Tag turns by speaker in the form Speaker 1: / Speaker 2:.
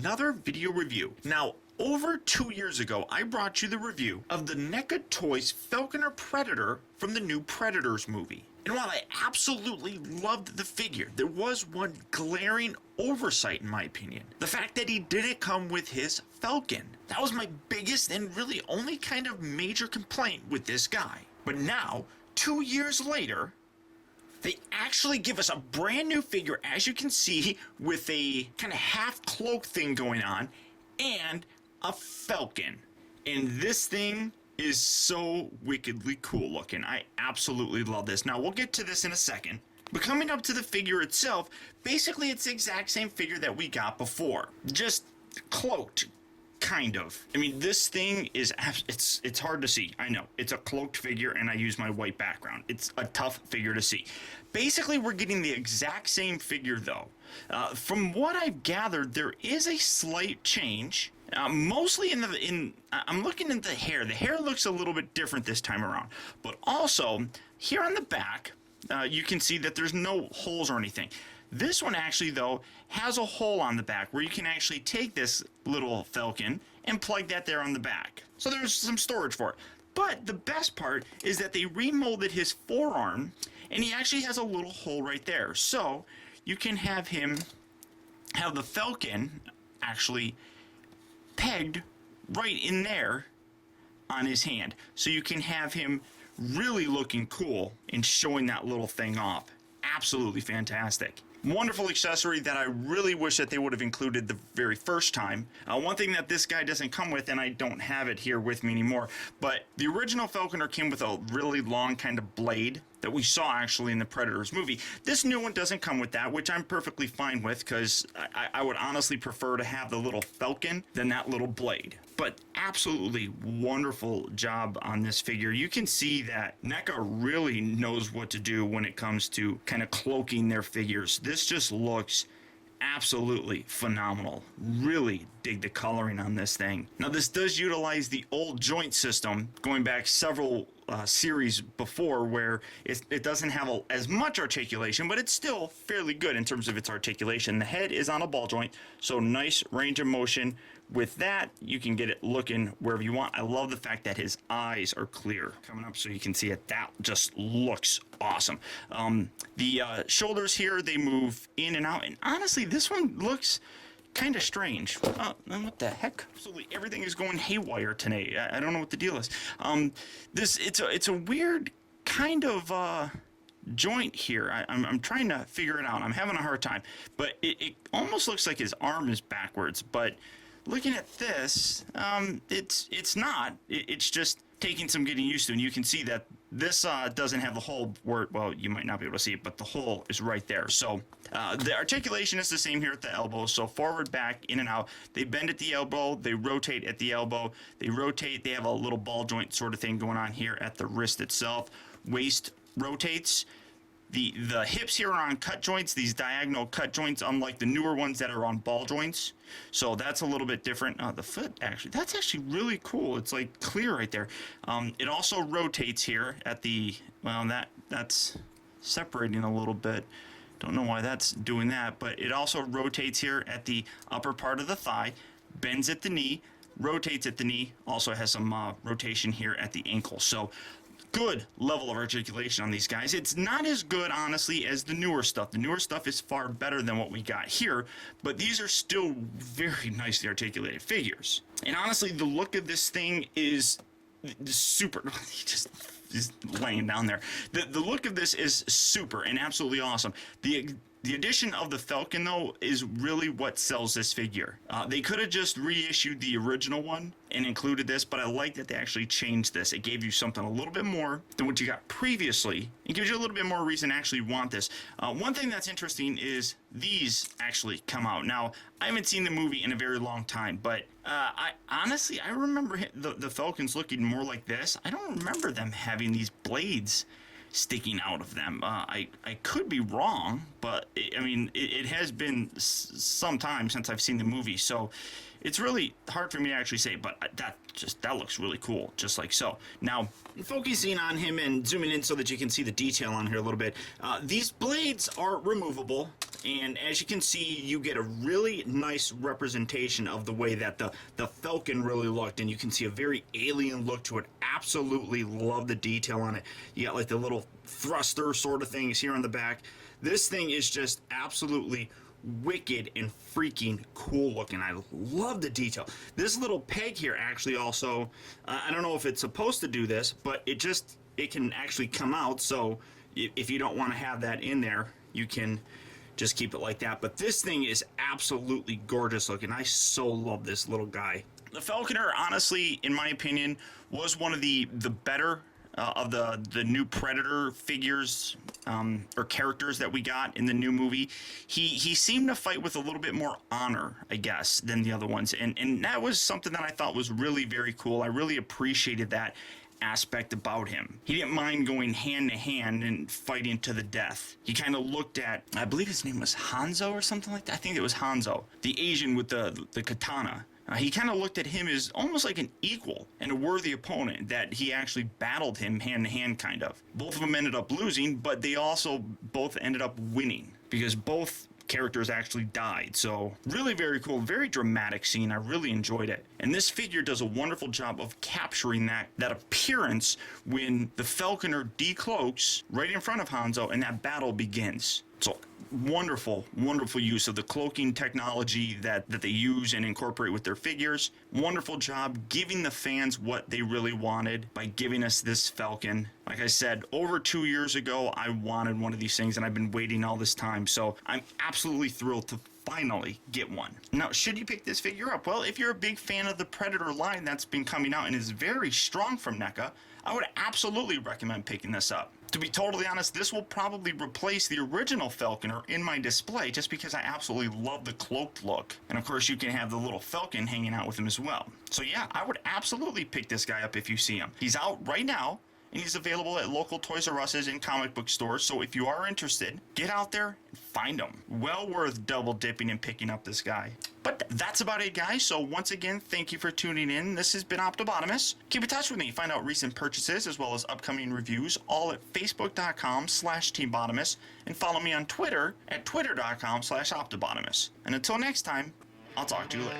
Speaker 1: another video review. Now, over 2 years ago, I brought you the review of the NECA Toys Falconer Predator from the new Predators movie. And while I absolutely loved the figure, there was one glaring oversight in my opinion. The fact that he didn't come with his Falcon. That was my biggest and really only kind of major complaint with this guy. But now, 2 years later, they actually give us a brand new figure, as you can see, with a kind of half cloak thing going on, and a Falcon. And this thing is so wickedly cool looking. I absolutely love this. Now, we'll get to this in a second. But coming up to the figure itself, basically it's the exact same figure that we got before. Just cloaked, kind of. I mean, this thing is, it's hard to see. I know. It's a cloaked figure and I use my white background. It's a tough figure to see. Basically, we're getting the exact same figure though. From what I've gathered, there is a slight change. Mostly I'm looking at the hair. The hair looks a little bit different this time around. But also, here on the back, you can see that there's no holes or anything. This one actually, though, has a hole on the back where you can actually take this little Falcon and plug that there on the back. So there's some storage for it. But the best part is that they remolded his forearm, and he actually has a little hole right there. So you can have the Falcon actually pegged right in there on his hand. So you can have him really looking cool and showing that little thing off. Absolutely fantastic. Wonderful accessory that I really wish that they would have included the very first time. One thing that this guy doesn't come with, and I don't have it here with me anymore, but the original Falconer came with a really long kind of blade that we saw actually in the Predators movie. This new one doesn't come with that, which I'm perfectly fine with, because I would honestly prefer to have the little Falcon than that little blade. But absolutely wonderful job on this figure. You can see that NECA really knows what to do when it comes to kind of cloaking their figures. This just looks absolutely phenomenal. Really dig the coloring on this thing. Now, this does utilize the old joint system going back several series before, where it doesn't have as much articulation, but it's still fairly good in terms of its articulation. The head is on a ball joint, so nice range of motion. With that, you can get it looking wherever you want. I love the fact that his eyes are clear. Coming up so you can see it. That just looks awesome. The shoulders here, they move in and out, and honestly, this one looks kind of strange. What the heck? Absolutely everything is going haywire today. I don't know what the deal is. It's a weird kind of joint here. I'm trying to figure it out. I'm having a hard time, but it almost looks like his arm is backwards. But looking at this, it's not. It's just taking some getting used to, and you can see that this doesn't have the hole where, well, you might not be able to see it, but the hole is right there. So the articulation is the same here at the elbow. So forward, back, in and out. They bend at the elbow. They rotate at the elbow. They rotate. They have a little ball joint sort of thing going on here at the wrist itself. Waist rotates. The hips here are on cut joints, these diagonal cut joints, unlike the newer ones that are on ball joints. So that's a little bit different. The foot, actually, that's actually really cool. It's like clear right there. It also rotates here at the, well, that's separating a little bit. Don't know why that's doing that, but it also rotates here at the upper part of the thigh, bends at the knee, rotates at the knee, also has some rotation here at the ankle. So good level of articulation on these guys. It's not as good, honestly, as the newer stuff. The newer stuff is far better than what we got here, but these are still very nicely articulated figures. And honestly, the look of this thing is super. Just laying down there. The look of this is super and absolutely awesome. The addition of the Falcon, though, is really what sells this figure. They could have just reissued the original one and included this, but I like that they actually changed this. It gave you something a little bit more than what you got previously. It gives you a little bit more reason to actually want this. One thing that's interesting is these actually come out. Now, I haven't seen the movie in a very long time, but I remember the Falcons looking more like this. I don't remember them having these blades sticking out of them. I could be wrong, but it has been some time since I've seen the movie, so it's really hard for me to actually say, but that looks really cool, just like so. Now, focusing on him and zooming in so that you can see the detail on here a little bit, these blades are removable,
Speaker 2: And as you can see, you get a really nice representation of the way that the Falcon really looked, and you can see a very alien look to it. Absolutely love the detail on it. You got like the little thruster sort of things here on the back. This thing is just absolutely wicked and freaking cool looking. I love the detail. This little peg here actually also, I don't know if it's supposed to do this, but it can actually come out, so if you don't want to have that in there, you can just keep it like that. But this thing is absolutely gorgeous looking. I so love this little guy. The Falconer, honestly, in my opinion, was one of the better of the new Predator figures or characters that we got in the new movie. He seemed to fight with a little bit more honor, I guess, than the other ones, and that was something that I thought was really very cool. I really appreciated that aspect about him. He didn't mind going hand to hand and fighting to the death. He kind of looked at, I believe his name was Hanzo or something like that. I think it was Hanzo, the Asian with the katana. He kind of looked at him as almost like an equal and a worthy opponent, that he actually battled him hand to hand, kind of. Both of them ended up losing, but they also both ended up winning because both characters actually died. So really very cool, very dramatic scene. I really enjoyed it. And this figure does a wonderful job of capturing that appearance when the Falconer decloaks right in front of Hanzo and that battle begins. So wonderful use of the cloaking technology that they use and incorporate with their figures. Wonderful job giving the fans what they really wanted by giving us this Falcon. Like I said, over 2 years ago, I wanted one of these things, and I've been waiting all this time. So I'm absolutely thrilled to finally get one. Now, should you pick this figure up? Well, if you're a big fan of the Predator line that's been coming out and is very strong from NECA, I would absolutely recommend picking this up. To be totally honest, this will probably replace the original Falconer in my display just because I absolutely love the cloaked look. And of course, you can have the little Falcon hanging out with him as well. So yeah, I would absolutely pick this guy up if you see him. He's out right now, and he's available at local Toys R Us's and comic book stores. So if you are interested, get out there and find him. Well worth double dipping and picking up this guy. But that's about it, guys. So once again, thank you for tuning in. This has been Optibotimus. Keep in touch with me. Find out recent purchases as well as upcoming reviews, all at facebook.com/teambotimus, and follow me on Twitter at twitter.com/Optibotimus. And until next time, I'll talk to you later.